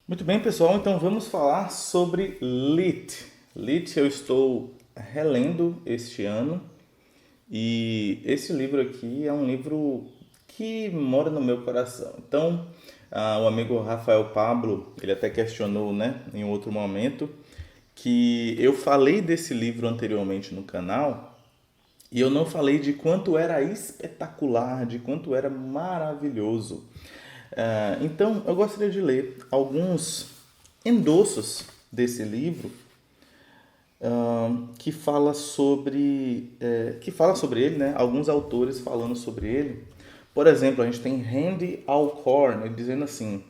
Muito bem, pessoal, então vamos falar sobre Lit. Lit eu estou relendo este ano e esse livro aqui é um livro que mora no meu coração. Então, o amigo Rafael Pablo, ele até questionou, né, em outro momento, que eu falei desse livro anteriormente no canal e eu não falei de quanto era espetacular, de quanto era maravilhoso. Então, eu gostaria de ler alguns endossos desse livro que fala sobre ele, né? Alguns autores falando sobre ele. Por exemplo, a gente tem Randy Alcorn ele dizendo assim: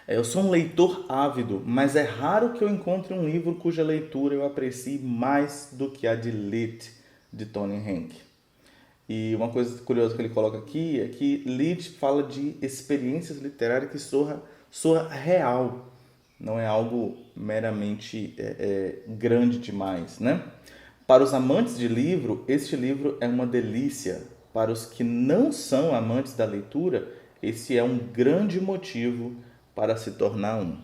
eu sou um leitor ávido, mas é raro que eu encontre um livro cuja leitura eu aprecie mais do que a de Lit, de Tony Hank. E uma coisa curiosa que ele coloca aqui é que Leach fala de experiências literárias que soa real, não é algo meramente grande demais, né? Para os amantes de livro, este livro é uma delícia. Para os que não são amantes da leitura, esse é um grande motivo para se tornar um.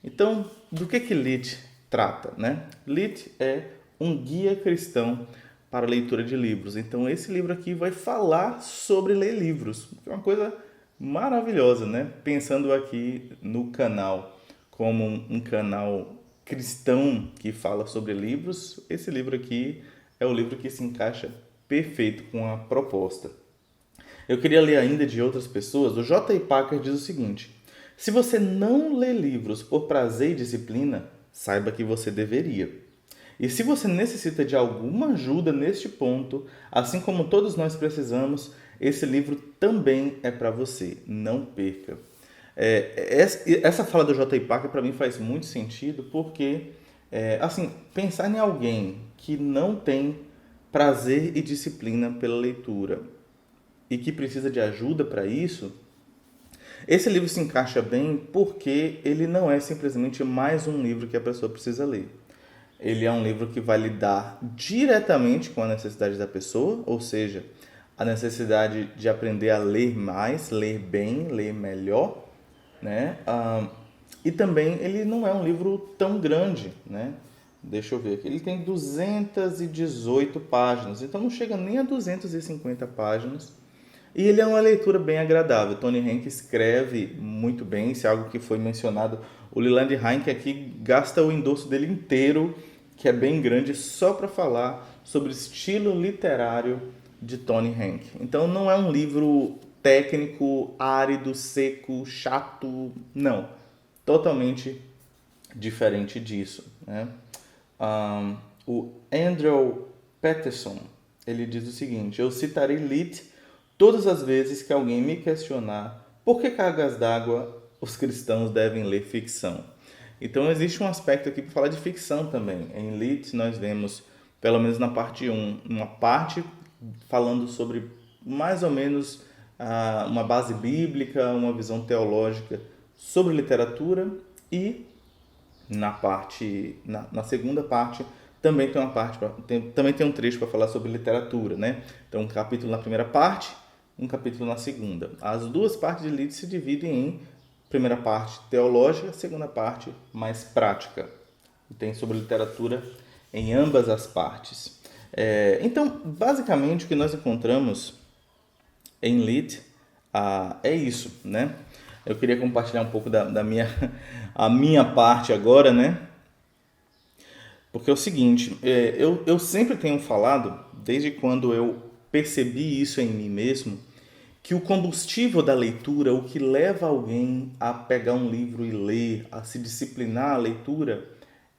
Então, do que Lit trata, né? Lit é um guia cristão para a leitura de livros. Então, esse livro aqui vai falar sobre ler livros. É uma coisa maravilhosa, né? Pensando aqui no canal como um canal cristão que fala sobre livros, esse livro aqui é o livro que se encaixa perfeito com a proposta. Eu queria ler ainda de outras pessoas. O J. Packer diz o seguinte: se você não lê livros por prazer e disciplina, saiba que você deveria. E se você necessita de alguma ajuda neste ponto, assim como todos nós precisamos, esse livro também é para você. Não perca. Essa fala do J. Packer para mim faz muito sentido porque, assim, pensar em alguém que não tem prazer e disciplina pela leitura e que precisa de ajuda para isso, esse livro se encaixa bem porque ele não é simplesmente mais um livro que a pessoa precisa ler. Ele é um livro que vai lidar diretamente com a necessidade da pessoa, ou seja, a necessidade de aprender a ler mais, ler bem, ler melhor, né? E também ele não é um livro tão grande, né? Deixa eu ver aqui. Ele tem 218 páginas, então não chega nem a 250 páginas. E ele é uma leitura bem agradável. Tony Hank escreve muito bem, isso é algo que foi mencionado. O Leland Heinck aqui gasta o endosso dele inteiro, que é bem grande, só para falar sobre o estilo literário de Tony Hank. Então não é um livro técnico, árido, seco, chato, não. Totalmente diferente disso, né? O Andrew Peterson, ele diz o seguinte: eu citarei Lit todas as vezes que alguém me questionar por que cargas d'água os cristãos devem ler ficção. Então existe um aspecto aqui para falar de ficção também. Em Lit nós vemos, pelo menos na parte um, uma parte falando sobre mais ou menos uma base bíblica, uma visão teológica sobre literatura e na segunda parte também tem uma parte também tem um trecho para falar sobre literatura, né? Então um capítulo na primeira parte, um capítulo na segunda. As duas partes de Lid se dividem em primeira parte teológica, segunda parte mais prática. E tem sobre literatura em ambas as partes. Então, basicamente, o que nós encontramos em Lid é isso, né? Eu queria compartilhar um pouco da minha, a minha parte agora, né? Porque é o seguinte, eu sempre tenho falado, desde quando eu percebi isso em mim mesmo, que o combustível da leitura, o que leva alguém a pegar um livro e ler, a se disciplinar a leitura,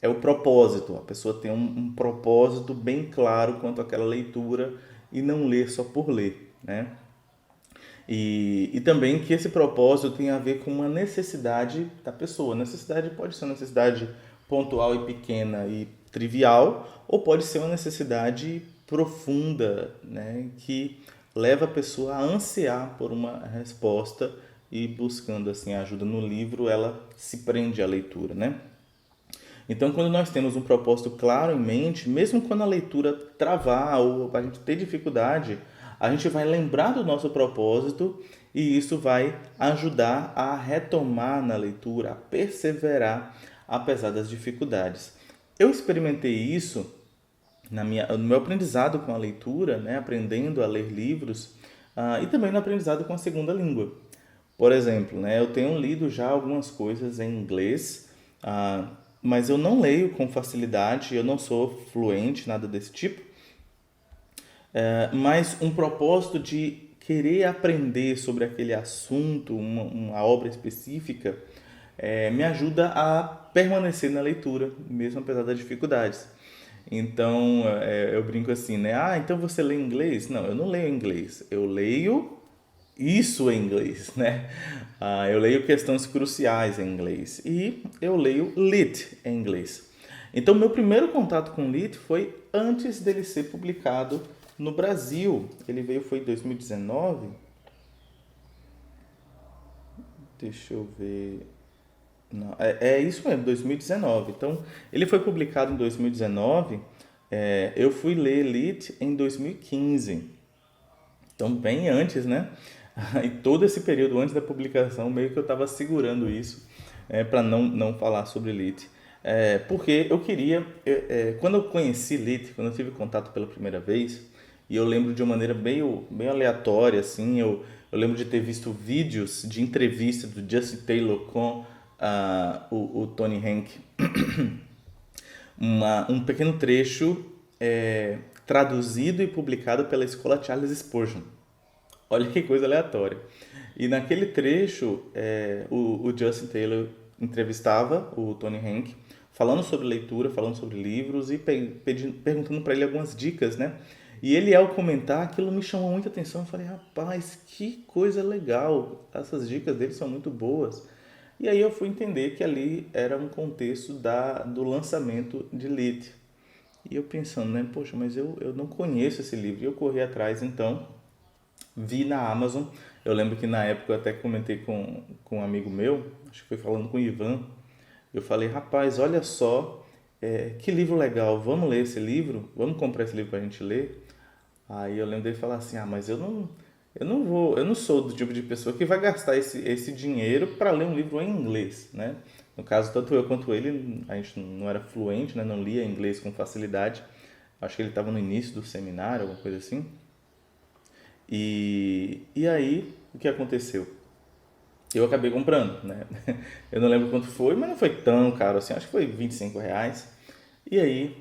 é o propósito. A pessoa tem um propósito bem claro quanto àquela leitura e não ler só por ler, né? E também que esse propósito tem a ver com uma necessidade da pessoa. A necessidade pode ser uma necessidade pontual e pequena e trivial, ou pode ser uma necessidade profunda, né, que leva a pessoa a ansiar por uma resposta e buscando assim ajuda no livro, ela se prende à leitura, né? Então, quando nós temos um propósito claro em mente, mesmo quando a leitura travar ou a gente ter dificuldade, a gente vai lembrar do nosso propósito e isso vai ajudar a retomar na leitura, a perseverar apesar das dificuldades. Eu experimentei isso no meu aprendizado com a leitura, né, aprendendo a ler livros, e também no aprendizado com a segunda língua. Por exemplo, né, eu tenho lido já algumas coisas em inglês, mas eu não leio com facilidade, eu não sou fluente, nada desse tipo, mas um propósito de querer aprender sobre aquele assunto, uma obra específica, me ajuda a permanecer na leitura, mesmo apesar das dificuldades. Então, eu brinco assim, né? Ah, então você lê inglês? Não, eu não leio inglês. Eu leio isso em inglês, né? Eu leio questões cruciais em inglês e eu leio lit em inglês. Então, meu primeiro contato com lit foi antes dele ser publicado no Brasil. Ele veio foi em 2019. Deixa eu ver. Não, é isso mesmo, 2019. Então, ele foi publicado em 2019. Eu fui ler Elite em 2015. Então, bem antes, né? E todo esse período antes da publicação, meio que eu estava segurando isso para não falar sobre Elite. Porque eu queria, quando eu conheci Elite, quando eu tive contato pela primeira vez, e eu lembro de uma maneira bem aleatória, assim, eu lembro de ter visto vídeos de entrevista do Justin Taylor com o Tony Hank, um pequeno trecho traduzido e publicado pela escola Charles Spurgeon. Olha que coisa aleatória. E naquele trecho, o Justin Taylor entrevistava o Tony Hank, falando sobre leitura, falando sobre livros e perguntando para ele algumas dicas, né? E ele, ao comentar, aquilo me chamou muita atenção. Eu falei, rapaz, que coisa legal! Essas dicas dele são muito boas. E aí eu fui entender que ali era um contexto do lançamento de Lit. E eu pensando, né? Poxa, mas eu não conheço esse livro. E eu corri atrás, então, vi na Amazon. Eu lembro que na época eu até comentei com um amigo meu, acho que foi falando com o Ivan. Eu falei, rapaz, olha só, que livro legal, vamos ler esse livro? Vamos comprar esse livro pra gente ler? Aí eu lembro dele falar assim, mas eu não sou do tipo de pessoa que vai gastar esse dinheiro para ler um livro em inglês, né? No caso, tanto eu quanto ele, a gente não era fluente, né? Não lia inglês com facilidade. Acho que ele estava no início do seminário, alguma coisa assim. E aí, o que aconteceu? Eu acabei comprando, né? Eu não lembro quanto foi, mas não foi tão caro assim, acho que foi R$ 25. E aí,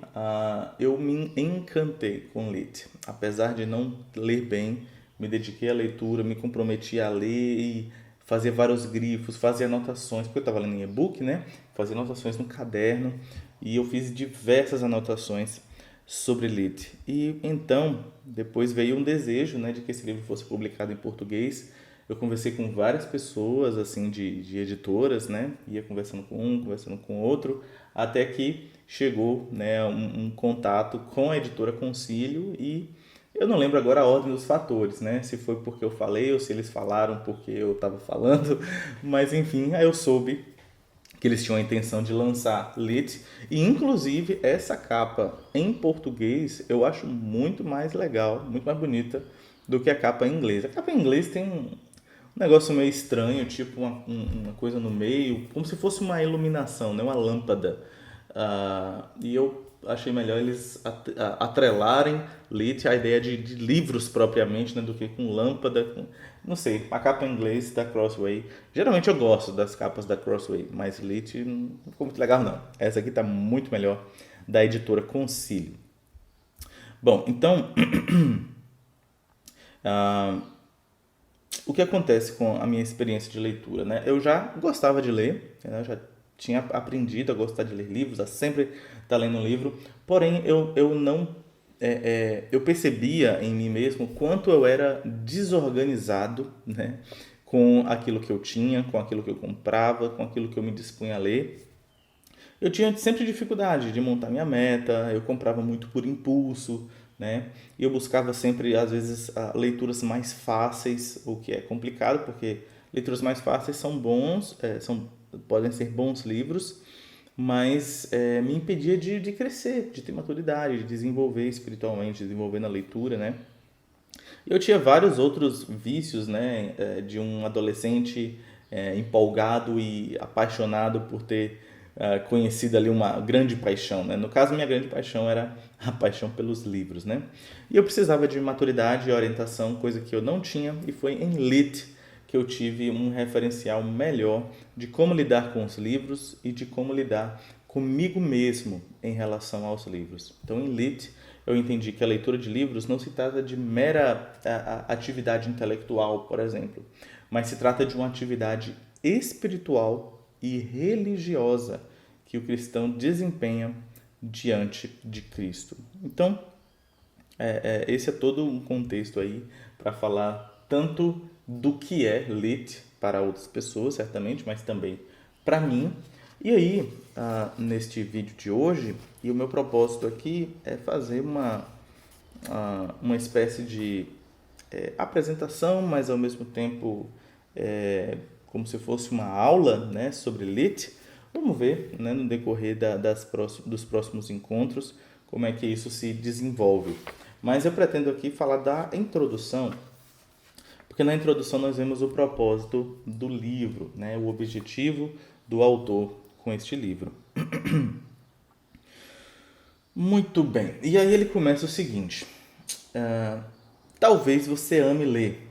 eu me encantei com Lit. Apesar de não ler bem, me dediquei à leitura, me comprometi a ler e fazer vários grifos, fazer anotações, porque eu estava lendo em e-book, né? Fazer anotações no caderno e eu fiz diversas anotações sobre Lit. E então, depois veio um desejo, né, de que esse livro fosse publicado em português. Eu conversei com várias pessoas, assim, de editoras, né? Ia conversando com um, conversando com outro, até que chegou, né, um contato com a editora Concílio e eu não lembro agora a ordem dos fatores, né? Se foi porque eu falei ou se eles falaram porque eu estava falando, mas enfim, aí eu soube que eles tinham a intenção de lançar Lit e inclusive essa capa em português eu acho muito mais legal, muito mais bonita do que a capa em inglês. A capa em inglês tem um negócio meio estranho, tipo uma coisa no meio, como se fosse uma iluminação, né? Uma lâmpada. E eu achei melhor eles atrelarem Lit à ideia de livros propriamente, né? Do que com lâmpada. Não sei, a capa em inglês da Crossway. Geralmente eu gosto das capas da Crossway, mas Lit não ficou muito legal não. Essa aqui tá muito melhor, da editora Concílio. Bom, então, o que acontece com a minha experiência de leitura, né? Eu já gostava de ler, né? Eu já tinha aprendido a gostar de ler livros, a sempre estar lendo um livro, porém eu não eu percebia em mim mesmo quanto eu era desorganizado, né? Com aquilo que eu tinha, com aquilo que eu comprava, com aquilo que eu me dispunha a ler. Eu tinha sempre dificuldade de montar minha meta, eu comprava muito por impulso, né? E eu buscava sempre, às vezes, leituras mais fáceis, o que é complicado, porque leituras mais fáceis são bons, podem ser bons livros, mas me impedia de crescer, de ter maturidade, de desenvolver espiritualmente, desenvolver na leitura, né? Eu tinha vários outros vícios, né, de um adolescente empolgado e apaixonado por ter conhecido ali uma grande paixão, né? No caso, minha grande paixão era a paixão pelos livros, né? E eu precisava de maturidade e orientação, coisa que eu não tinha, e foi em Lit que eu tive um referencial melhor de como lidar com os livros e de como lidar comigo mesmo em relação aos livros. Então, em Lit, eu entendi que a leitura de livros não se trata de mera atividade intelectual, por exemplo, mas se trata de uma atividade espiritual e religiosa que o cristão desempenha diante de Cristo. Então, esse é todo um contexto aí para falar tanto do que é lit para outras pessoas, certamente, mas também para mim. E aí, neste vídeo de hoje, e o meu propósito aqui é fazer uma espécie de apresentação, mas ao mesmo tempo como se fosse uma aula, né, sobre lit. Vamos ver, né, no decorrer dos próximos encontros como é que isso se desenvolve. Mas eu pretendo aqui falar da introdução, porque na introdução nós vemos o propósito do livro, né, o objetivo do autor com este livro. Muito bem. E aí ele começa o seguinte: talvez você ame ler.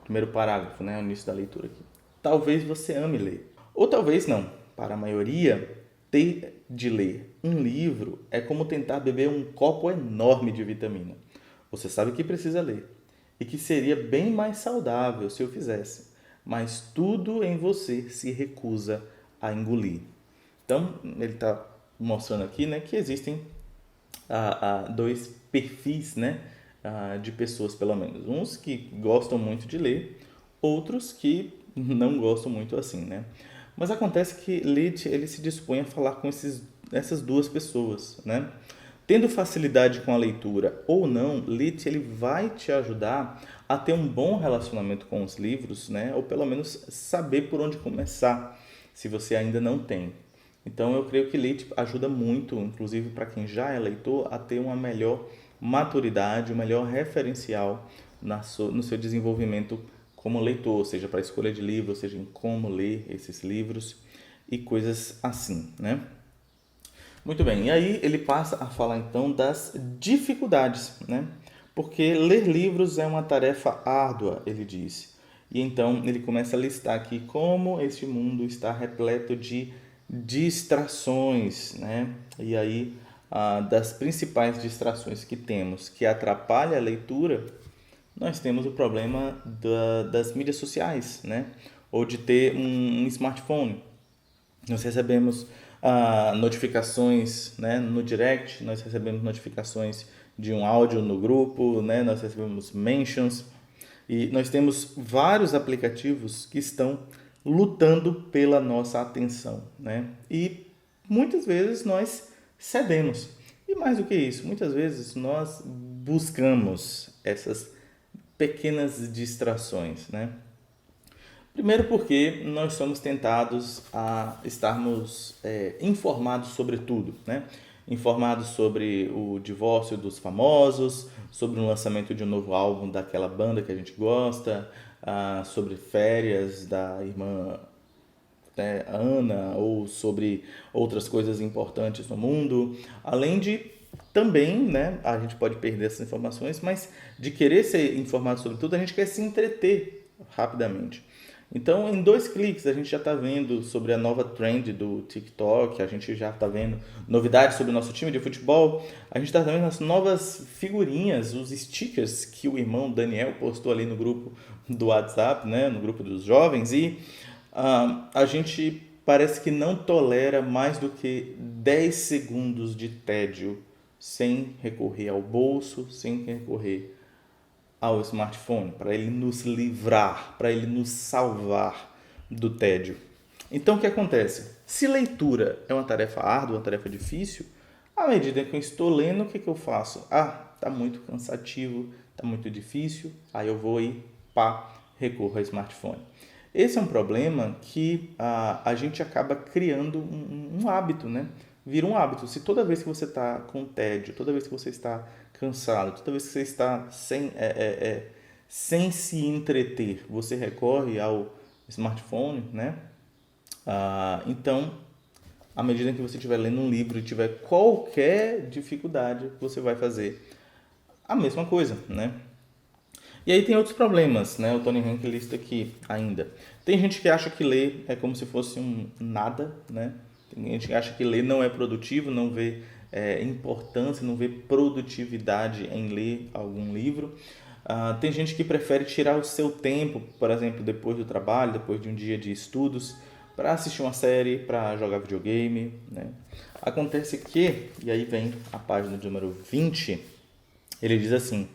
Primeiro parágrafo, né, o início da leitura aqui. Talvez você ame ler. Ou talvez não. Para a maioria, ter de ler um livro é como tentar beber um copo enorme de vitamina. Você sabe que precisa ler e que seria bem mais saudável se eu fizesse, mas tudo em você se recusa a engolir. Então, ele está mostrando aqui, né, que existem dois perfis, né, de pessoas, pelo menos. Uns que gostam muito de ler, outros que não gostam muito assim, né? Mas acontece que Lit, ele se dispõe a falar com essas duas pessoas, né? Tendo facilidade com a leitura ou não, Lit, ele vai te ajudar a ter um bom relacionamento com os livros, né? Ou pelo menos saber por onde começar, se você ainda não tem. Então eu creio que Lit ajuda muito, inclusive para quem já é leitor, a ter uma melhor maturidade, um melhor referencial no seu desenvolvimento como leitor, seja para a escolha de livros, seja em como ler esses livros e coisas assim, né? Muito bem, e aí ele passa a falar então das dificuldades, né? Porque ler livros é uma tarefa árdua, ele diz. E então ele começa a listar aqui como este mundo está repleto de distrações, né? E aí, das principais distrações que temos que atrapalha a leitura, nós temos o problema das mídias sociais, né? Ou de ter um smartphone. Nós recebemos notificações, né, no direct, nós recebemos notificações de um áudio no grupo, né, nós recebemos mentions e nós temos vários aplicativos que estão lutando pela nossa atenção, né? E muitas vezes nós cedemos. E mais do que isso, muitas vezes nós buscamos essas pequenas distrações, né? Primeiro porque nós somos tentados a estarmos informados sobre tudo, né? Informados sobre o divórcio dos famosos, sobre o lançamento de um novo álbum daquela banda que a gente gosta, sobre férias da irmã, né, Ana, ou sobre outras coisas importantes no mundo, além de também, né, a gente pode perder essas informações, mas de querer ser informado sobre tudo, a gente quer se entreter rapidamente. Então, em 2 cliques, a gente já está vendo sobre a nova trend do TikTok, a gente já está vendo novidades sobre o nosso time de futebol, a gente está vendo as novas figurinhas, os stickers que o irmão Daniel postou ali no grupo do WhatsApp, né, no grupo dos jovens, e a gente parece que não tolera mais do que 10 segundos de tédio sem recorrer ao bolso, sem recorrer ao smartphone, para ele nos livrar, para ele nos salvar do tédio. Então o que acontece? Se leitura é uma tarefa árdua, uma tarefa difícil, à medida que eu estou lendo, o que eu faço? Está muito cansativo, está muito difícil, aí eu vou e recorro ao smartphone. Esse é um problema que a gente acaba criando um hábito, né? Vira um hábito. Se toda vez que você está com tédio, toda vez que você está cansado, toda vez que você está sem se entreter, você recorre ao smartphone, né? Então, à medida que você estiver lendo um livro e tiver qualquer dificuldade, você vai fazer a mesma coisa, né? E aí tem outros problemas, né? O Tony Hank lista aqui ainda. Tem gente que acha que ler é como se fosse um nada, né? Tem gente que acha que ler não é produtivo, não vê importância, não vê produtividade em ler algum livro. Tem gente que prefere tirar o seu tempo, por exemplo, depois do trabalho, depois de um dia de estudos, para assistir uma série, para jogar videogame, né? Acontece que, e aí vem a página número 20, ele diz assim: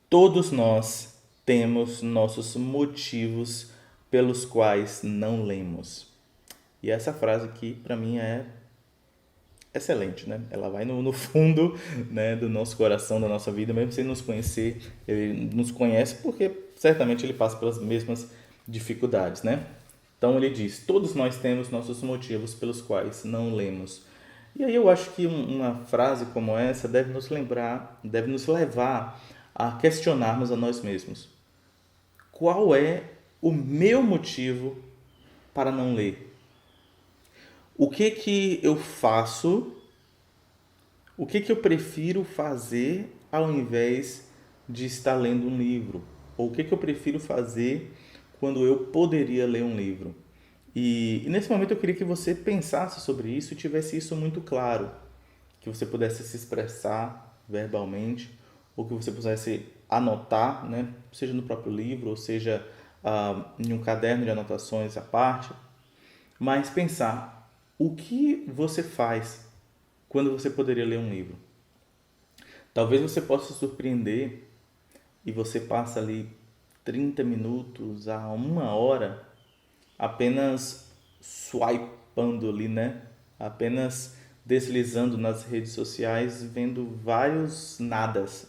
todos nós temos nossos motivos pelos quais não lemos. E essa frase aqui, para mim, é excelente, né? Ela vai no fundo, né, do nosso coração, da nossa vida, mesmo sem nos conhecer. Ele nos conhece porque certamente ele passa pelas mesmas dificuldades, né? Então ele diz: todos nós temos nossos motivos pelos quais não lemos. E aí eu acho que uma frase como essa deve nos lembrar, deve nos levar a questionarmos a nós mesmos. Qual é o meu motivo para não ler? O que que eu faço? O que que eu prefiro fazer ao invés de estar lendo um livro? Ou o que que eu prefiro fazer quando eu poderia ler um livro? E nesse momento eu queria que você pensasse sobre isso e tivesse isso muito claro, que você pudesse se expressar verbalmente, ou que você pudesse anotar, né? Seja no próprio livro, ou seja em um caderno de anotações à parte, mas pensar o que você faz quando você poderia ler um livro. Talvez você possa se surpreender e você passa ali 30 minutos a uma hora apenas swipando ali, né? Apenas deslizando nas redes sociais, vendo vários nadas,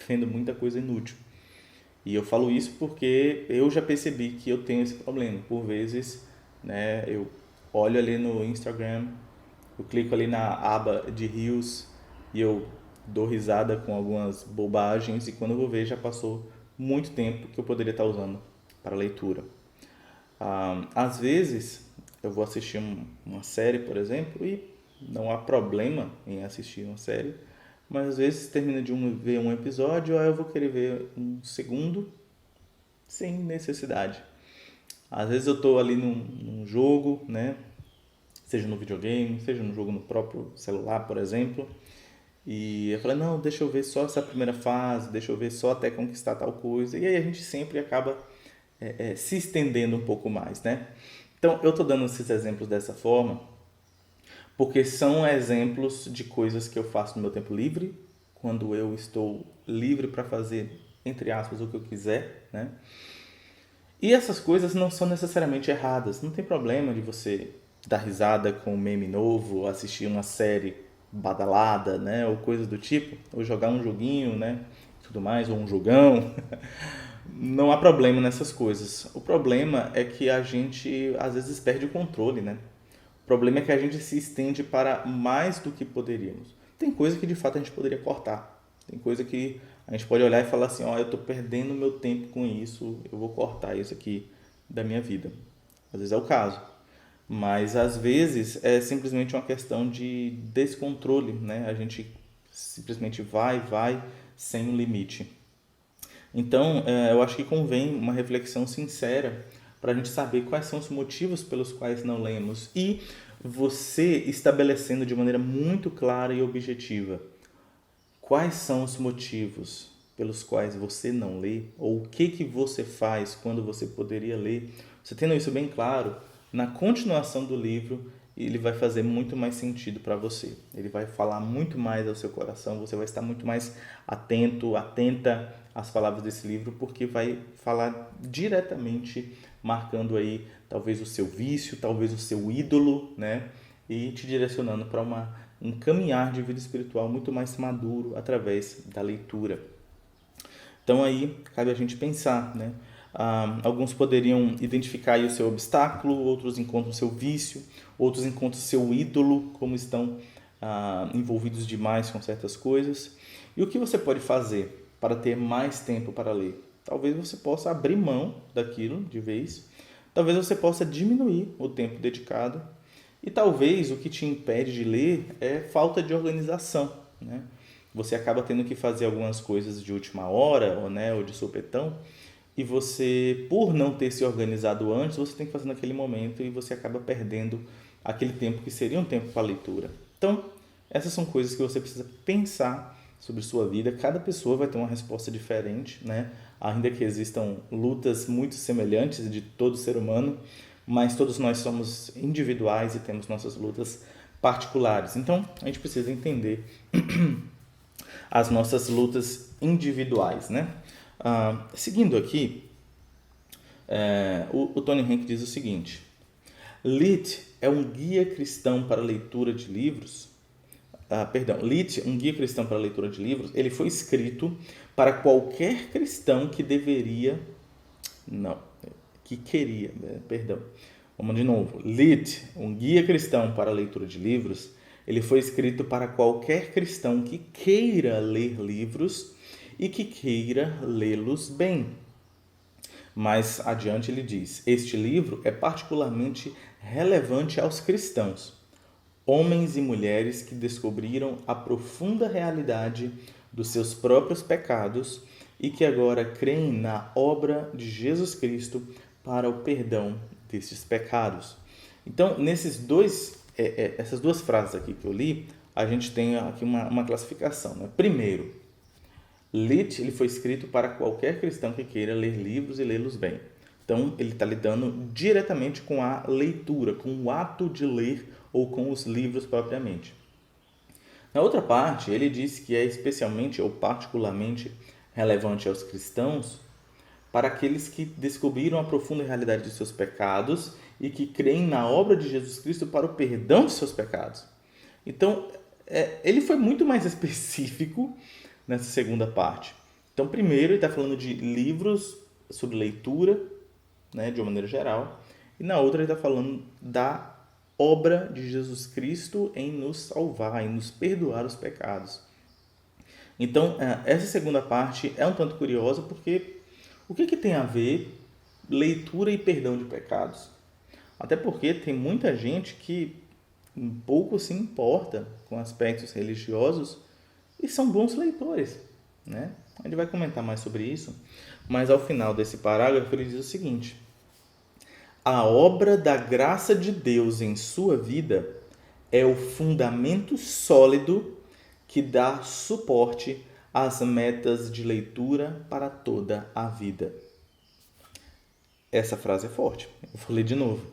vendo muita coisa inútil. E eu falo isso porque eu já percebi que eu tenho esse problema. Por vezes, né, eu olho ali no Instagram, eu clico ali na aba de Reels e eu dou risada com algumas bobagens e quando eu vou ver já passou muito tempo que eu poderia estar usando para leitura. Às vezes eu vou assistir uma série, por exemplo, e não há problema em assistir uma série, mas às vezes termina de ver um episódio, aí eu vou querer ver um segundo sem necessidade. Às vezes eu estou ali num jogo, né? Seja no videogame, seja no jogo no próprio celular, por exemplo, e eu falei, não, deixa eu ver só essa primeira fase, deixa eu ver só até conquistar tal coisa, e aí a gente sempre acaba se estendendo um pouco mais, né? Então, eu estou dando esses exemplos dessa forma porque são exemplos de coisas que eu faço no meu tempo livre, quando eu estou livre para fazer, entre aspas, o que eu quiser, né? E essas coisas não são necessariamente erradas. Não tem problema de você dar risada com um meme novo, assistir uma série badalada, né? Ou coisas do tipo, ou jogar um joguinho, né? Tudo mais, ou um jogão. Não há problema nessas coisas. O problema é que a gente às vezes perde o controle, né? O problema é que a gente se estende para mais do que poderíamos. Tem coisa que de fato a gente poderia cortar. Tem coisa que a gente pode olhar e falar assim, ó, eu estou perdendo meu tempo com isso, eu vou cortar isso aqui da minha vida. Às vezes é o caso. Mas às vezes é simplesmente uma questão de descontrole, né? A gente simplesmente vai sem um limite. Então, eu acho que convém uma reflexão sincera para a gente saber quais são os motivos pelos quais não lemos e você estabelecendo de maneira muito clara e objetiva quais são os motivos pelos quais você não lê ou o que você faz quando você poderia ler. Você tendo isso bem claro, na continuação do livro ele vai fazer muito mais sentido para você. Ele vai falar muito mais ao seu coração, você vai estar muito mais atento, atenta às palavras desse livro, porque vai falar diretamente, marcando aí talvez o seu vício, talvez o seu ídolo, né? E te direcionando para um caminhar de vida espiritual muito mais maduro através da leitura. Então aí cabe a gente pensar, né? Alguns poderiam identificar aí o seu obstáculo, outros encontram o seu vício, outros encontram o seu ídolo, como estão envolvidos demais com certas coisas. E o que você pode fazer para ter mais tempo para ler? Talvez você possa abrir mão daquilo de vez, talvez você possa diminuir o tempo dedicado, e talvez o que te impede de ler é falta de organização, né? Você acaba tendo que fazer algumas coisas de última hora, ou de supetão, e você, por não ter se organizado antes, você tem que fazer naquele momento e você acaba perdendo aquele tempo que seria um tempo para leitura. Então, essas são coisas que você precisa pensar sobre sua vida. Cada pessoa vai ter uma resposta diferente, né? Ainda que existam lutas muito semelhantes de todo ser humano, mas todos nós somos individuais e temos nossas lutas particulares. Então, a gente precisa entender as nossas lutas individuais, né? Seguindo aqui, o Tony Henk diz o seguinte: Lit é um guia cristão para a leitura de livros. Lit, um guia cristão para a leitura de livros, ele foi escrito para qualquer cristão que queria. Vamos de novo. Lit, um guia cristão para a leitura de livros, ele foi escrito para qualquer cristão que queira ler livros e que queira lê-los bem. Mais adiante ele diz: este livro é particularmente relevante aos cristãos, homens e mulheres que descobriram a profunda realidade dos seus próprios pecados e que agora creem na obra de Jesus Cristo para o perdão destes pecados. Então, essas duas frases aqui que eu li, a gente tem aqui uma classificação, né? Primeiro, Lit, ele foi escrito para qualquer cristão que queira ler livros e lê-los bem. Então, ele está lidando diretamente com a leitura, com o ato de ler ou com os livros propriamente. Na outra parte, ele diz que é especialmente ou particularmente relevante aos cristãos para aqueles que descobriram a profunda realidade de seus pecados e que creem na obra de Jesus Cristo para o perdão de seus pecados. Então, ele foi muito mais específico nessa segunda parte. Então, primeiro, ele está falando de livros sobre leitura, né, de uma maneira geral, e na outra ele está falando da obra de Jesus Cristo em nos salvar, em nos perdoar os pecados. Então, essa segunda parte é um tanto curiosa, porque o que tem a ver leitura e perdão de pecados? Até porque tem muita gente que pouco se importa com aspectos religiosos e são bons leitores, né? A gente vai comentar mais sobre isso, mas ao final desse parágrafo ele diz o seguinte: a obra da graça de Deus em sua vida é o fundamento sólido que dá suporte às metas de leitura para toda a vida. Essa frase é forte, eu vou ler de novo.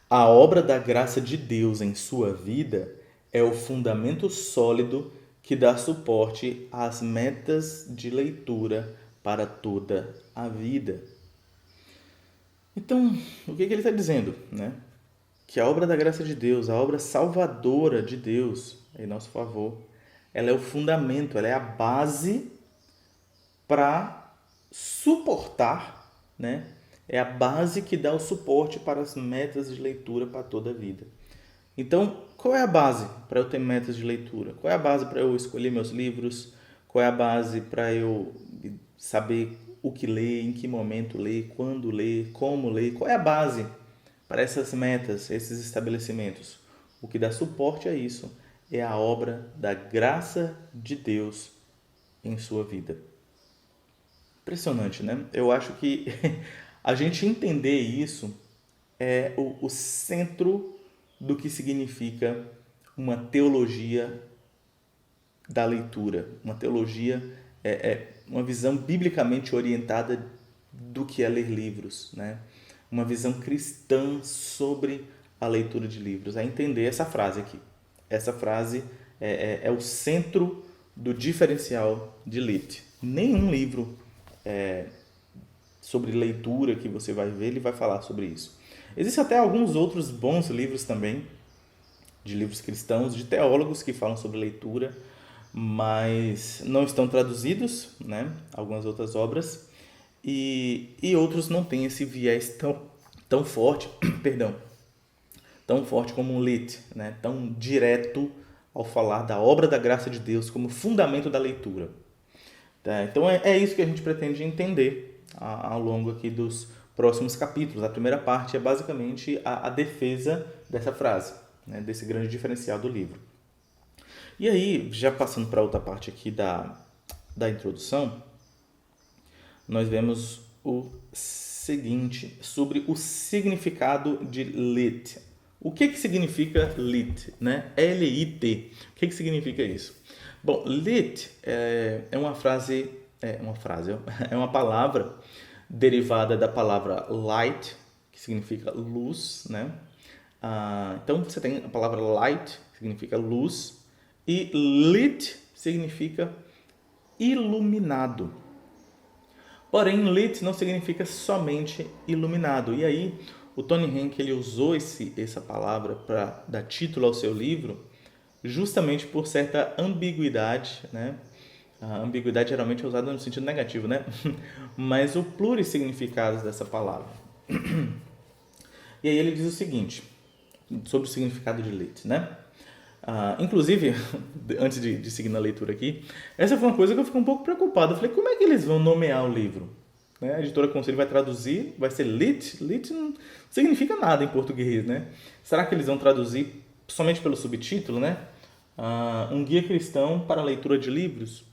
A obra da graça de Deus em sua vida é o fundamento sólido que dá suporte às metas de leitura para toda a vida. Então, o que ele está dizendo? Né? Que a obra da graça de Deus, a obra salvadora de Deus em nosso favor, ela é o fundamento, ela é a base para suportar, né? É a base que dá o suporte para as metas de leitura para toda a vida. Então, qual é a base para eu ter metas de leitura? Qual é a base para eu escolher meus livros? Qual é a base para eu saber o que ler, em que momento ler, quando ler, como ler? Qual é a base para essas metas, esses estabelecimentos? O que dá suporte a isso é a obra da graça de Deus em sua vida. Impressionante, né? Eu acho que a gente entender isso é o centro do que significa uma teologia da leitura. Uma teologia uma visão biblicamente orientada do que é ler livros, né? Uma visão cristã sobre a leitura de livros. É entender essa frase aqui. Essa frase é o centro do diferencial de Lit. Nenhum livro sobre leitura que você vai ver, ele vai falar sobre isso. Existem até alguns outros bons livros também, de livros cristãos, de teólogos que falam sobre leitura, mas não estão traduzidos, né? Algumas outras obras, e outros não têm esse viés tão forte, perdão, tão forte como um lit, né? Tão direto ao falar da obra da graça de Deus como fundamento da leitura. Tá? Então é isso que a gente pretende entender ao longo aqui dos próximos capítulos. A primeira parte é basicamente a defesa dessa frase, né? Desse grande diferencial do livro. E aí, já passando para outra parte aqui da introdução, nós vemos o seguinte, sobre o significado de lit. O que significa lit, né? L-I-T. O que significa isso? Bom, lit é uma palavra derivada da palavra light, que significa luz, né? Então você tem a palavra light, que significa luz, e lit significa iluminado. Porém, lit não significa somente iluminado. E aí, o Tony Henk ele usou essa palavra para dar título ao seu livro, justamente por certa ambiguidade, né? A ambiguidade geralmente é usada no sentido negativo, né? Mas o plurissignificado dessa palavra. E aí ele diz o seguinte, sobre o significado de lit, né? Inclusive, antes de seguir na leitura aqui, essa foi uma coisa que eu fiquei um pouco preocupado. Eu falei, como é que eles vão nomear o livro? Né? A editora Conselho vai traduzir, vai ser lit. Lit não significa nada em português, né? Será que eles vão traduzir somente pelo subtítulo, né? Um guia cristão para a leitura de livros?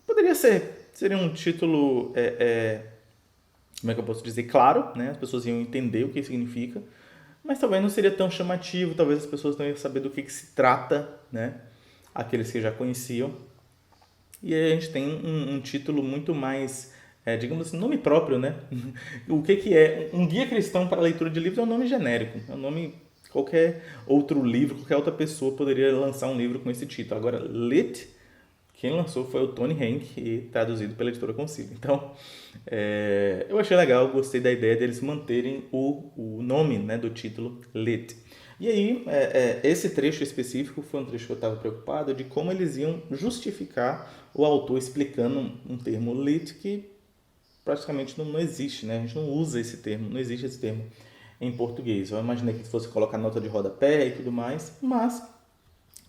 Poderia ser. Seria um título, como é que eu posso dizer? Claro, né? As pessoas iam entender o que significa. Mas talvez não seria tão chamativo, talvez as pessoas não iam saber do que se trata, né? Aqueles que já conheciam. E aí a gente tem um título muito mais, digamos assim, nome próprio, né? O que é? Um guia cristão para a leitura de livros é um nome genérico, é um nome qualquer outro livro, qualquer outra pessoa poderia lançar um livro com esse título. Agora, Lit, quem lançou foi o Tony Henk e traduzido pela editora Concílio. Então, eu achei legal, gostei da ideia deles manterem o nome, né, do título Lit. E aí, esse trecho específico foi um trecho que eu estava preocupado de como eles iam justificar o autor explicando um termo lit que praticamente não existe, né? A gente não usa esse termo, não existe esse termo em português. Eu imaginei que fosse colocar nota de rodapé e tudo mais, mas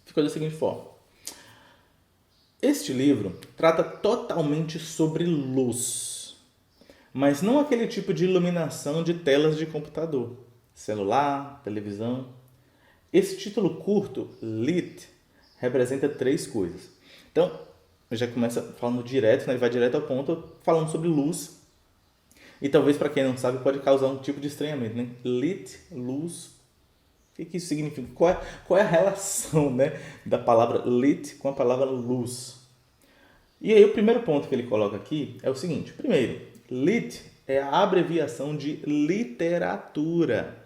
ficou da seguinte forma. Este livro trata totalmente sobre luz, mas não aquele tipo de iluminação de telas de computador, celular, televisão. Esse título curto, Lit, representa 3 coisas. Então, já começa falando direto, né? Ele vai direto ao ponto, falando sobre luz. E talvez, para quem não sabe, pode causar um tipo de estranhamento, né? Lit, luz. O que isso significa? Qual é a relação, né, da palavra lit com a palavra luz? E aí o primeiro ponto que ele coloca aqui é o seguinte. Primeiro, lit é a abreviação de literatura,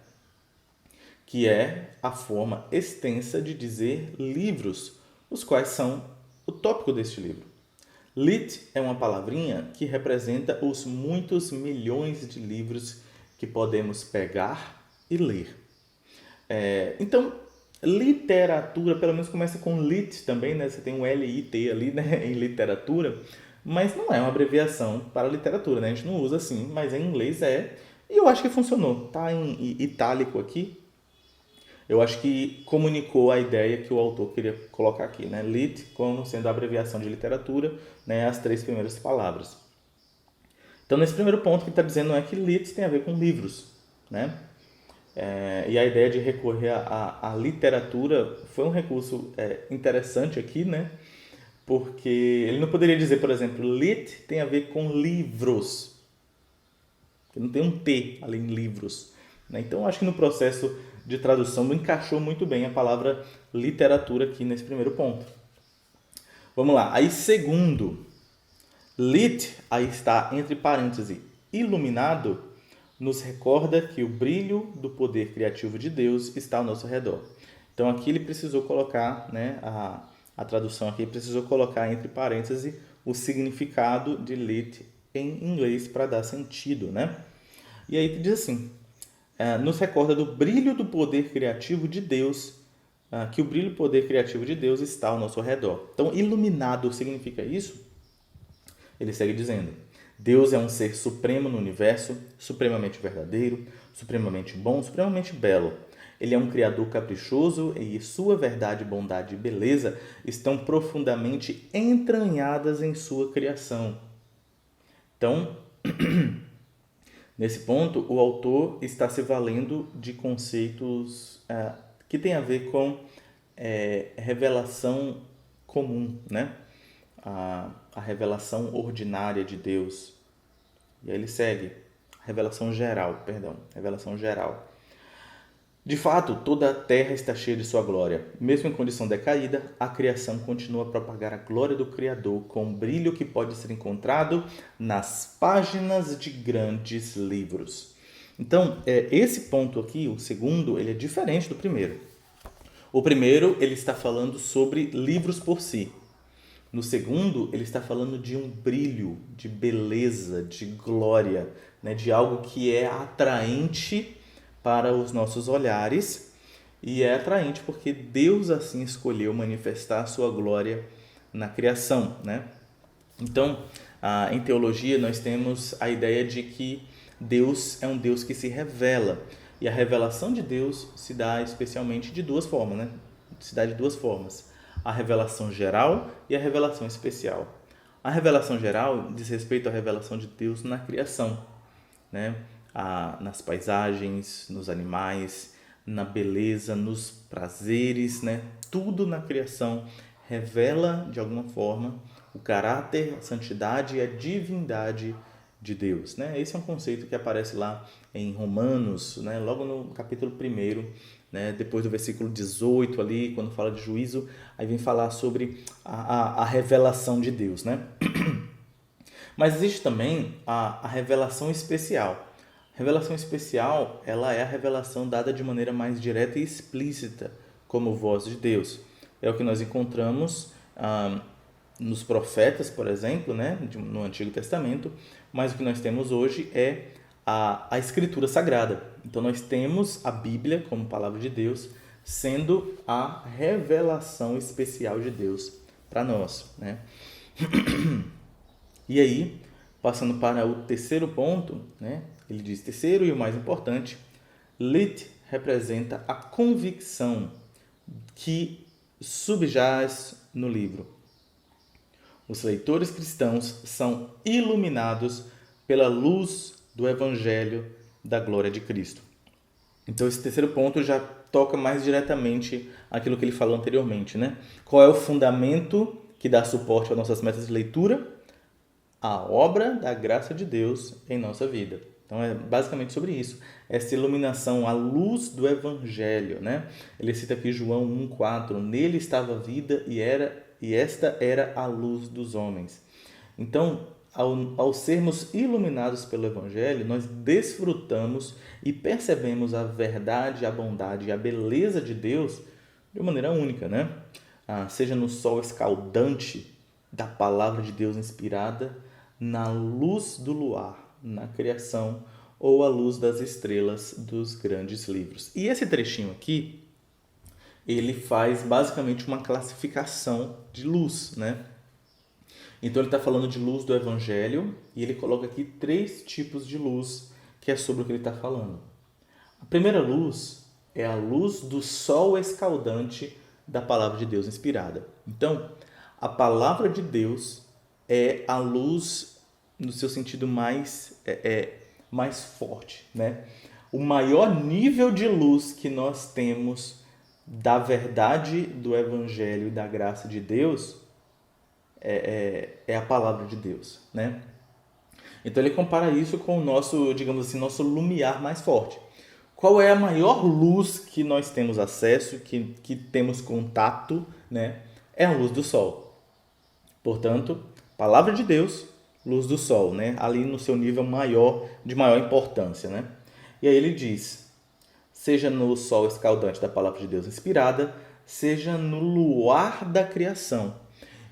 que é a forma extensa de dizer livros, os quais são o tópico deste livro. Lit é uma palavrinha que representa os muitos milhões de livros que podemos pegar e ler. Então, literatura, pelo menos começa com lit também, né? Você tem um L-I-T ali, né? Em literatura, mas não é uma abreviação para literatura, né? A gente não usa assim, mas em inglês é. E eu acho que funcionou. Tá em itálico aqui. Eu acho que comunicou a ideia que o autor queria colocar aqui, né? Lit, como sendo a abreviação de literatura, né? As 3 primeiras palavras. Então, nesse primeiro ponto, o que está dizendo é que lit tem a ver com livros, né? E a ideia de recorrer à literatura foi um recurso interessante aqui, né? Porque ele não poderia dizer, por exemplo, lit tem a ver com livros. Porque não tem um T ali em livros. Né? Então, acho que no processo de tradução encaixou muito bem a palavra literatura aqui nesse primeiro ponto. Vamos lá. Aí, segundo, lit, aí está entre parênteses, iluminado, nos recorda que o brilho do poder criativo de Deus está ao nosso redor. Então, aqui ele precisou colocar, né, a tradução aqui precisou colocar entre parênteses o significado de lit em inglês para dar sentido, né? E aí diz assim, nos recorda do brilho do poder criativo de Deus, que o brilho do poder criativo de Deus está ao nosso redor. Então, iluminado significa isso? Ele segue dizendo, Deus é um ser supremo no universo, supremamente verdadeiro, supremamente bom, supremamente belo. Ele é um criador caprichoso e sua verdade, bondade e beleza estão profundamente entranhadas em sua criação. Então, nesse ponto, o autor está se valendo de conceitos que têm a ver com revelação comum, né? A revelação ordinária de Deus. E aí ele segue, revelação geral. De fato, toda a terra está cheia de sua glória. Mesmo em condição decaída, a criação continua a propagar a glória do Criador com um brilho que pode ser encontrado nas páginas de grandes livros. Então, esse ponto aqui, o segundo, ele é diferente do primeiro. O primeiro, ele está falando sobre livros por si. No segundo, ele está falando de um brilho, de beleza, de glória, né? De algo que é atraente para os nossos olhares, e é atraente porque Deus assim escolheu manifestar a sua glória na criação, né? Então, em teologia nós temos a ideia de que Deus é um Deus que se revela, e a revelação de Deus se dá especialmente de duas formas, né? Se dá de duas formas: a revelação geral e a revelação especial. A revelação geral diz respeito à revelação de Deus na criação, né? Nas paisagens, nos animais, na beleza, nos prazeres, né? Tudo na criação revela de alguma forma o caráter, a santidade e a divindade de Deus, né? Esse é um conceito que aparece lá em Romanos, né? Logo no capítulo 1, né? Depois do versículo 18 ali, quando fala de juízo, aí vem falar sobre a revelação de Deus, né? Mas existe também a revelação especial. A revelação especial, ela é a revelação dada de maneira mais direta e explícita, como voz de Deus. É o que nós encontramos nos profetas, por exemplo, né, no Antigo Testamento, mas o que nós temos hoje é a Escritura Sagrada. Então nós temos a Bíblia como palavra de Deus, sendo a revelação especial de Deus para nós, né? E aí, passando para o terceiro ponto, né? Ele diz: terceiro e o mais importante, lit representa a convicção que subjaz no livro. Os leitores cristãos são iluminados pela luz do Evangelho da glória de Cristo. Então, esse terceiro ponto já toca mais diretamente aquilo que ele falou anteriormente, né? Qual é o fundamento que dá suporte às nossas metas de leitura? A obra da graça de Deus em nossa vida. Então, é basicamente sobre isso. Essa iluminação, a luz do Evangelho, né? Ele cita aqui João 1,4. Nele estava a vida e esta era a luz dos homens. Então, ao sermos iluminados pelo Evangelho, nós desfrutamos e percebemos a verdade, a bondade e a beleza de Deus de maneira única, né? Seja no sol escaldante da palavra de Deus inspirada, na luz do luar, na criação, ou à luz das estrelas dos grandes livros. E esse trechinho aqui, ele faz basicamente uma classificação de luz, né? Então ele está falando de luz do Evangelho e ele coloca aqui 3 tipos de luz, que é sobre o que ele está falando. A primeira luz é a luz do sol escaldante da palavra de Deus inspirada. Então, a palavra de Deus é a luz no seu sentido mais forte, né? O maior nível de luz que nós temos da verdade do Evangelho e da graça de Deus é a palavra de Deus, né? Então ele compara isso com o nosso, digamos assim, nosso lumiar mais forte. Qual é a maior luz que nós temos acesso, que temos contato, né? É a luz do sol. Portanto, palavra de Deus, luz do sol, né? Ali no seu nível maior, de maior importância, né? E aí ele diz: seja no sol escaldante da palavra de Deus inspirada, seja no luar da criação.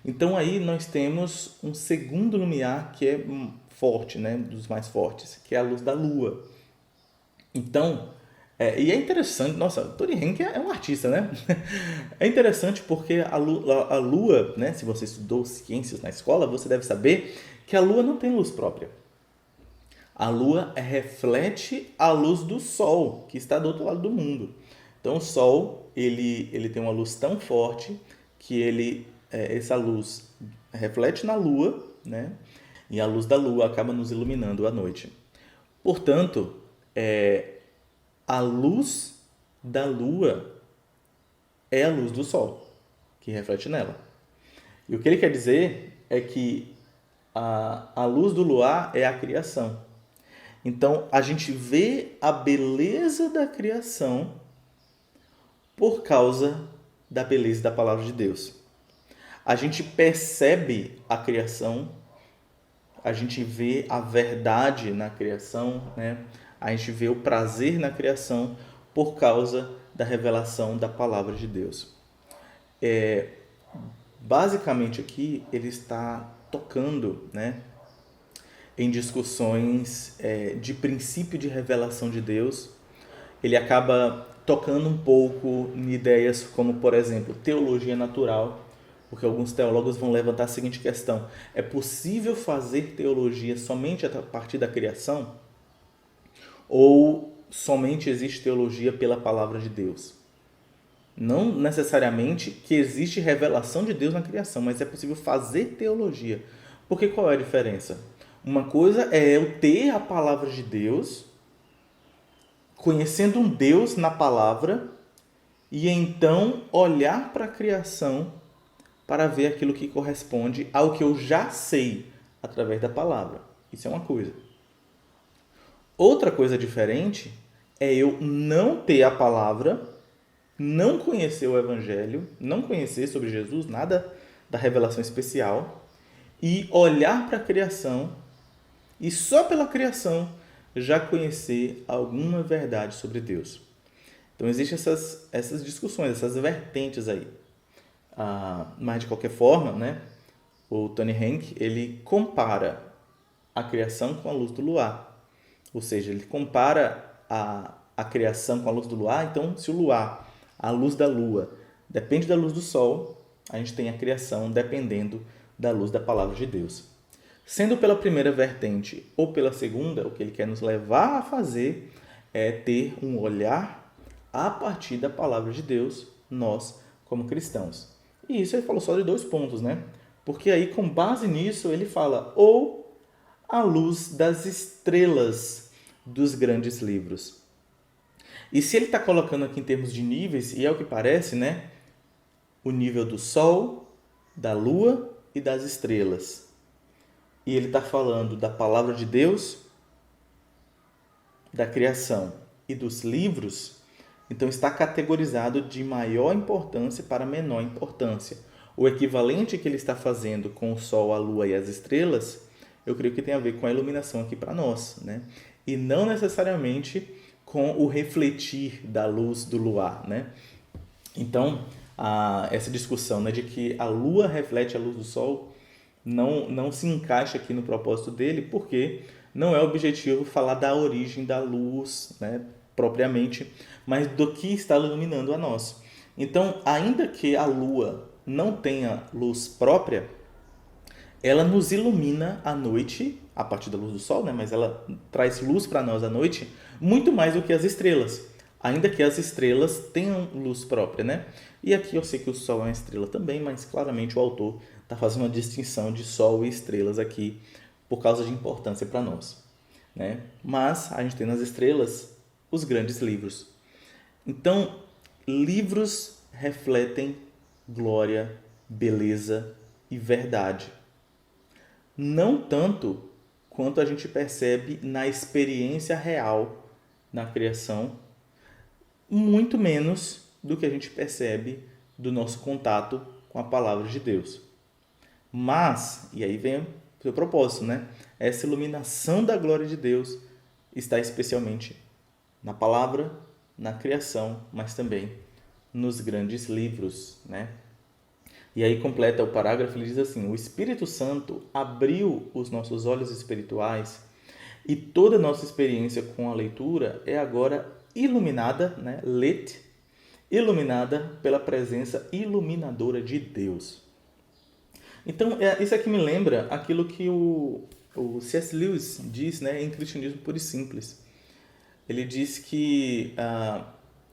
Então aí nós temos um segundo lumiar que é forte, né? Dos mais fortes, que é a luz da lua. Então, e é interessante, nossa, Tony Henke é um artista, né? É interessante porque a lua, né? Se você estudou ciências na escola, você deve saber que a lua não tem luz própria. A lua reflete a luz do sol, que está do outro lado do mundo. Então o Sol, ele tem uma luz tão forte que essa luz reflete na Lua, né? E a luz da Lua acaba nos iluminando à noite. Portanto, a luz da Lua é a luz do Sol, que reflete nela. E o que ele quer dizer é que a luz do luar é a criação. Então, a gente vê a beleza da criação por causa da beleza da palavra de Deus. A gente percebe a criação, a gente vê a verdade na criação, né? A gente vê o prazer na criação por causa da revelação da palavra de Deus. Basicamente aqui ele está tocando, né, em discussões de princípio de revelação de Deus. Ele acaba tocando um pouco em ideias como, por exemplo, teologia natural, porque alguns teólogos vão levantar a seguinte questão: é possível fazer teologia somente a partir da criação? Ou somente existe teologia pela palavra de Deus? Não necessariamente que existe revelação de Deus na criação, mas é possível fazer teologia. Porque qual é a diferença? Uma coisa é eu ter a palavra de Deus, conhecendo um Deus na palavra, e então olhar para a criação para ver aquilo que corresponde ao que eu já sei através da palavra. Isso é uma coisa. Outra coisa diferente é eu não ter a palavra, não conhecer o Evangelho, não conhecer sobre Jesus, nada da revelação especial, e olhar para a criação e só pela criação já conhecer alguma verdade sobre Deus. Então existem essas discussões, essas vertentes aí. Mas de qualquer forma, né, o Tony Hank ele compara a criação com a luz do luar. Ou seja, ele compara a criação com a luz do luar. Então, se o luar, a luz da lua, depende da luz do sol, a gente tem a criação dependendo da luz da palavra de Deus. Sendo pela primeira vertente ou pela segunda, o que ele quer nos levar a fazer é ter um olhar a partir da palavra de Deus, nós como cristãos. E isso ele falou só de 2 pontos, né? Porque aí, com base nisso, ele fala ou a luz das estrelas dos grandes livros. E se ele está colocando aqui em termos de níveis, e é o que parece, né? O nível do Sol, da Lua e das estrelas. E ele está falando da palavra de Deus, da criação e dos livros, então está categorizado de maior importância para menor importância. O equivalente que ele está fazendo com o Sol, a Lua e as estrelas, eu creio que tem a ver com a iluminação aqui para nós, né? E não necessariamente com o refletir da luz do luar, né? Então, essa discussão, né, de que a Lua reflete a luz do Sol não se encaixa aqui no propósito dele, porque não é objetivo falar da origem da luz, né, propriamente, mas do que está iluminando a nós. Então, ainda que a Lua não tenha luz própria, ela nos ilumina à noite, a partir da luz do Sol, né? Mas ela traz luz para nós à noite, muito mais do que as estrelas, ainda que as estrelas tenham luz própria, né? E aqui eu sei que o Sol é uma estrela também, mas claramente o autor está fazendo uma distinção de Sol e estrelas aqui, por causa de importância para nós, né? Mas a gente tem nas estrelas os grandes livros. Então, livros refletem glória, beleza e verdade. Não tanto quanto a gente percebe na experiência real na criação, muito menos do que a gente percebe do nosso contato com a palavra de Deus. Mas, e aí vem o seu propósito, né? Essa iluminação da glória de Deus está especialmente na palavra, na criação, mas também nos grandes livros, né? E aí completa o parágrafo, ele diz assim: o Espírito Santo abriu os nossos olhos espirituais e toda a nossa experiência com a leitura é agora iluminada, né? Iluminada pela presença iluminadora de Deus. Então, isso aqui me lembra aquilo que o C.S. Lewis diz, né, em Cristianismo Puro e Simples. Ele diz que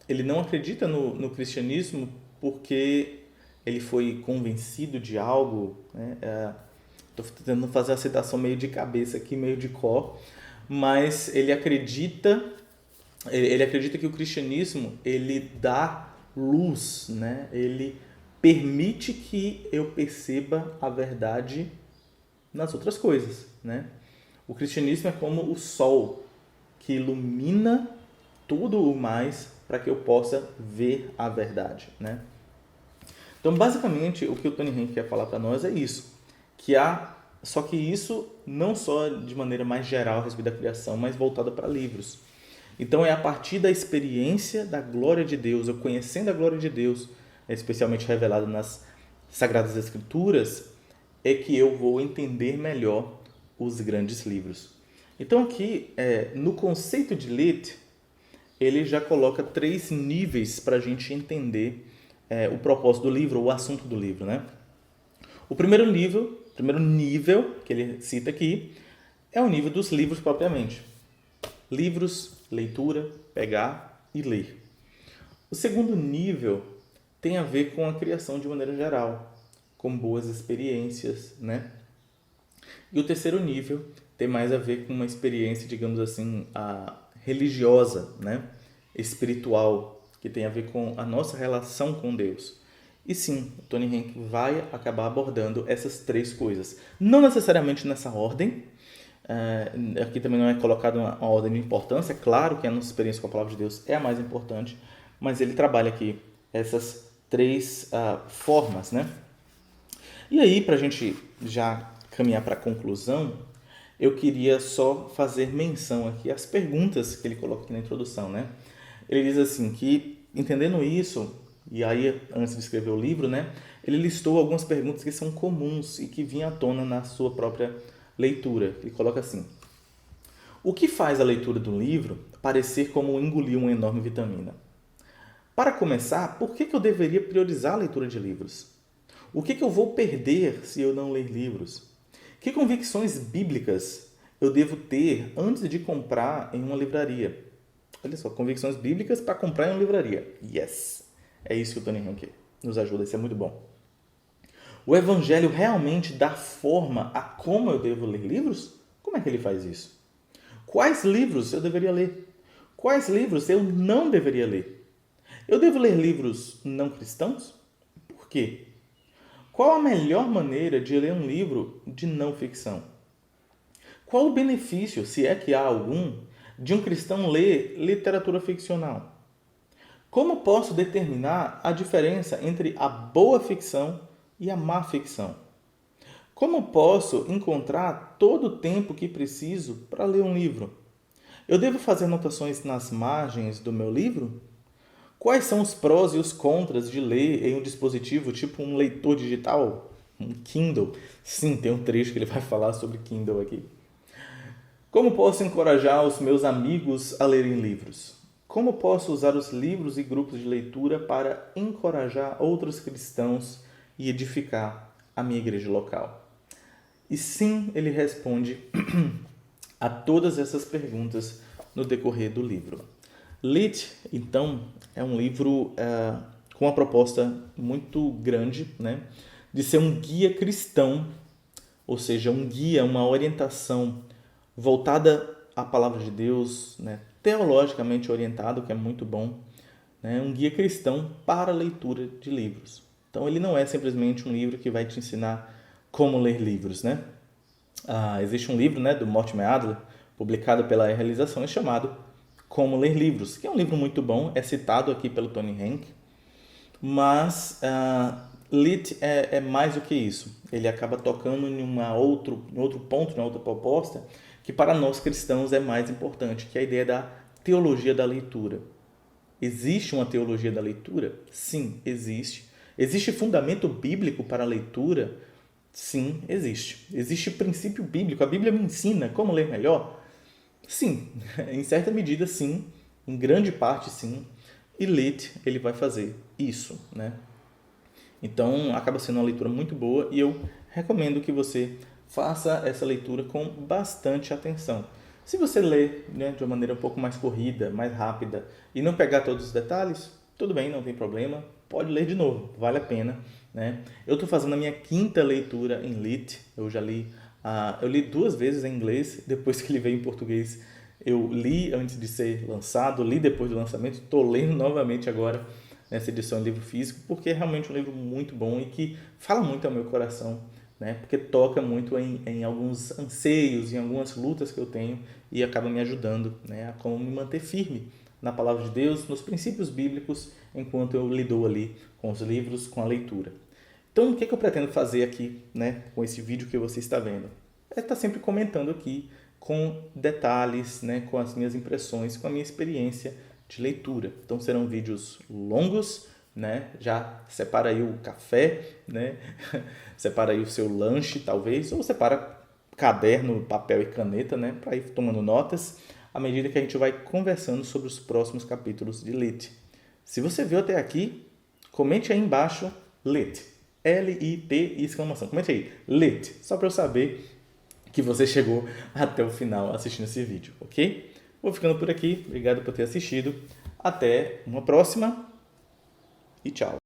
ele não acredita no cristianismo porque ele foi convencido de algo, né? Estou tentando fazer a citação meio de cabeça aqui, meio de cor, mas ele acredita que o cristianismo ele dá luz, né? Ele permite que eu perceba a verdade nas outras coisas, né? O cristianismo é como o sol que ilumina tudo o mais para que eu possa ver a verdade, né? Então, basicamente, o que o Tony Hank quer falar para nós é isso, que há, só que isso não só de maneira mais geral a respeito da criação, mas voltada para livros. Então, é a partir da experiência da glória de Deus, eu conhecendo a glória de Deus, especialmente revelada nas Sagradas Escrituras, é que eu vou entender melhor os grandes livros. Então, aqui, no conceito de lit, ele já coloca 3 níveis para a gente entender o propósito do livro, o assunto do livro, né? O primeiro nível que ele cita aqui é o nível dos livros propriamente. Livros, leitura, pegar e ler. O segundo nível tem a ver com a criação de maneira geral, com boas experiências, né? E o terceiro nível tem mais a ver com uma experiência, digamos assim, religiosa, né? Espiritual, que tem a ver com a nossa relação com Deus. E sim, o Tony Hank vai acabar abordando essas 3 coisas. Não necessariamente nessa ordem. Aqui também não é colocado uma ordem de importância. É claro que a nossa experiência com a Palavra de Deus é a mais importante, mas ele trabalha aqui essas 3 formas, né? E aí, para a gente já caminhar para a conclusão, eu queria só fazer menção aqui às perguntas que ele coloca aqui na introdução, né? Ele diz assim que, entendendo isso, e aí antes de escrever o livro, né, ele listou algumas perguntas que são comuns e que vinham à tona na sua própria leitura. Ele coloca assim: o que faz a leitura do livro parecer como engolir uma enorme vitamina? Para começar, por que eu deveria priorizar a leitura de livros? O que eu vou perder se eu não ler livros? Que convicções bíblicas eu devo ter antes de comprar em uma livraria? Olha só, convicções bíblicas para comprar em uma livraria. Yes! É isso que o Tony Hank nos ajuda, isso é muito bom. O Evangelho realmente dá forma a como eu devo ler livros? Como é que ele faz isso? Quais livros eu deveria ler? Quais livros eu não deveria ler? Eu devo ler livros não cristãos? Por quê? Qual a melhor maneira de ler um livro de não ficção? Qual o benefício, se é que há algum, de um cristão ler literatura ficcional? Como posso determinar a diferença entre a boa ficção e a má ficção? Como posso encontrar todo o tempo que preciso para ler um livro? Eu devo fazer anotações nas margens do meu livro? Quais são os prós e os contras de ler em um dispositivo tipo um leitor digital? Um Kindle? Sim, tem um trecho que ele vai falar sobre Kindle aqui. Como posso encorajar os meus amigos a lerem livros? Como posso usar os livros e grupos de leitura para encorajar outros cristãos e edificar a minha igreja local? E sim, ele responde a todas essas perguntas no decorrer do livro. Lit, então, é um livro com uma proposta muito grande, né, de ser um guia cristão, ou seja, um guia, uma orientação voltada à palavra de Deus, né, teologicamente orientado, que é muito bom, né, um guia cristão para a leitura de livros. Então, ele não é simplesmente um livro que vai te ensinar como ler livros, né? Existe um livro, né, do Mortimer Adler, publicado pela Realizações, chamado Como Ler Livros, que é um livro muito bom, é citado aqui pelo Tony Hank, mas Lit é mais do que isso. Ele acaba tocando em outro ponto, em outra proposta, que para nós cristãos é mais importante, que é a ideia da teologia da leitura. Existe uma teologia da leitura? Sim, existe. Existe fundamento bíblico para a leitura? Sim, existe. Existe princípio bíblico. A Bíblia me ensina como ler melhor? Sim, em certa medida sim, em grande parte sim. E Lit, ele vai fazer isso, né? Então, acaba sendo uma leitura muito boa e eu recomendo que você faça essa leitura com bastante atenção. Se você ler, né, de uma maneira um pouco mais corrida, mais rápida e não pegar todos os detalhes, tudo bem, não tem problema, pode ler de novo, vale a pena, né? Eu estou fazendo a minha quinta leitura em Lit, eu li 2 vezes em inglês, depois que ele veio em português eu li antes de ser lançado, li depois do lançamento, estou lendo novamente agora nessa edição em livro físico, porque é realmente um livro muito bom e que fala muito ao meu coração, né? Porque toca muito em alguns anseios, em algumas lutas que eu tenho e acaba me ajudando, né? A como me manter firme na palavra de Deus, nos princípios bíblicos, enquanto eu lido ali com os livros, com a leitura. Então, o que eu pretendo fazer aqui, né, com esse vídeo que você está vendo? É estar sempre comentando aqui com detalhes, né, com as minhas impressões, com a minha experiência de leitura. Então serão vídeos longos, né? Já separa aí o café, né? Separa aí o seu lanche, talvez, ou separa caderno, papel e caneta, né, para ir tomando notas à medida que a gente vai conversando sobre os próximos capítulos de Lit. Se você viu até aqui, comente aí embaixo Lit. L-I-T e exclamação. Comente aí, Lit, só para eu saber que você chegou até o final assistindo esse vídeo, ok? Vou ficando por aqui, obrigado por ter assistido, até uma próxima e tchau!